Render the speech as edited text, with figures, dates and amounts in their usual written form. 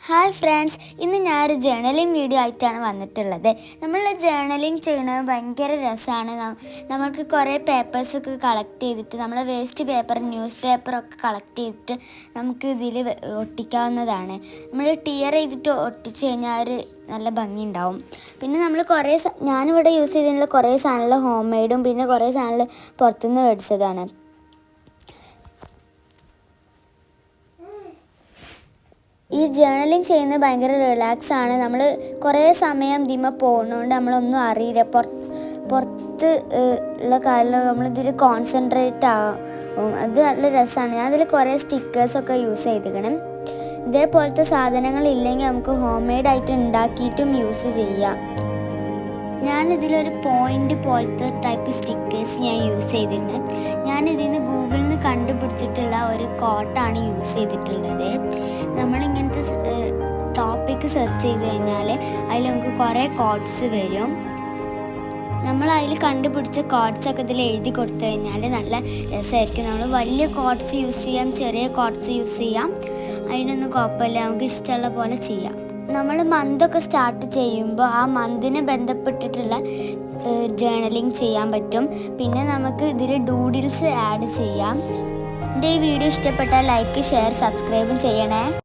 Hi friends, ഇന്ന് ഞാനൊരു journaling video ആയിട്ടാണ് വന്നിട്ടുള്ളത്. നമ്മൾ ജേർണലിംഗ് ചെയ്യുന്നത് ഭയങ്കര രസമാണ്. നമ്മൾക്ക് കുറേ പേപ്പേഴ്സൊക്കെ കളക്ട് ചെയ്തിട്ട് നമ്മൾ വേസ്റ്റ് പേപ്പർ, ന്യൂസ് പേപ്പറൊക്കെ കളക്ട് ചെയ്തിട്ട് നമുക്ക് ഇതിൽ ഒട്ടിക്കാവുന്നതാണ്. നമ്മൾ ടിയർ ചെയ്തിട്ട് ഒട്ടിച്ച് കഴിഞ്ഞാൽ ഒരു നല്ല ഭംഗി ഉണ്ടാവും. പിന്നെ നമ്മൾ ഞാനിവിടെ യൂസ് ചെയ്തിട്ടുള്ള കുറേ സാധനങ്ങൾ ഹോം മെയ്ഡും പിന്നെ കുറേ സാധനങ്ങൾ പുറത്തുനിന്ന് മേടിച്ചതാണ്. ഈ ജേർണലിംഗ് ചെയ്യുന്നത് ഭയങ്കര റിലാക്സ് ആണ്. നമ്മൾ കുറേ സമയം ഇതിമ പോകുന്നതുകൊണ്ട് നമ്മളൊന്നും അറിയില്ല. പുറത്ത് ഉള്ള കാര്യം നമ്മളിതിൽ കോൺസെൻട്രേറ്റ് ആവും. അത് നല്ല രസമാണ്. ഞാൻ അതിൽ കുറേ സ്റ്റിക്കേഴ്സൊക്കെ യൂസ് ചെയ്തിരിക്കണം. ഇതേപോലത്തെ സാധനങ്ങൾ ഇല്ലെങ്കിൽ നമുക്ക് ഹോം മെയ്ഡായിട്ട് ഉണ്ടാക്കിയിട്ടും യൂസ് ചെയ്യാം. ഞാനിതിലൊരു പോയിൻ്റ് പോലത്തെ ടൈപ്പ് സ്റ്റിക്കേഴ്സ് ഞാൻ യൂസ് ചെയ്തിട്ടുണ്ട്. ഞാനിതിൽ നിന്ന് ഗൂഗിളിൽ നിന്ന് കണ്ടുപിടിച്ചിട്ടുള്ള ഒരു കോട്ടാണ് യൂസ് ചെയ്തിട്ടുള്ളത്. നമ്മളിങ്ങനത്തെ ടോപ്പിക്ക് സെർച്ച് ചെയ്ത് കഴിഞ്ഞാൽ അതിൽ നമുക്ക് കുറേ കോട്ട്സ് വരും. നമ്മൾ അതിൽ കണ്ടുപിടിച്ച കോട്ട്സൊക്കെ ഇതിൽ എഴുതി കൊടുത്തു കഴിഞ്ഞാൽ നല്ല രസമായിരിക്കും. നമ്മൾ വലിയ കോട്ട്സ് യൂസ് ചെയ്യാം, ചെറിയ കോട്ട്സ് യൂസ് ചെയ്യാം. അതിനൊന്നും കുഴപ്പമില്ല, നമുക്ക് ഇഷ്ടമുള്ള പോലെ ചെയ്യാം. നമ്മൾ മന്തൊക്കെ സ്റ്റാർട്ട് ചെയ്യുമ്പോൾ ആ മന്തിനെ ബന്ധപ്പെട്ടിട്ടുള്ള ജേർണലിംഗ് ചെയ്യാൻ പറ്റും. പിന്നെ നമുക്ക് ഇതിൽ ഡൂഡിൽസ് ആഡ് ചെയ്യാം. എൻ്റെ ഈ വീഡിയോ ഇഷ്ടപ്പെട്ടാൽ ലൈക്ക്, ഷെയർ, സബ്സ്ക്രൈബും ചെയ്യണേ.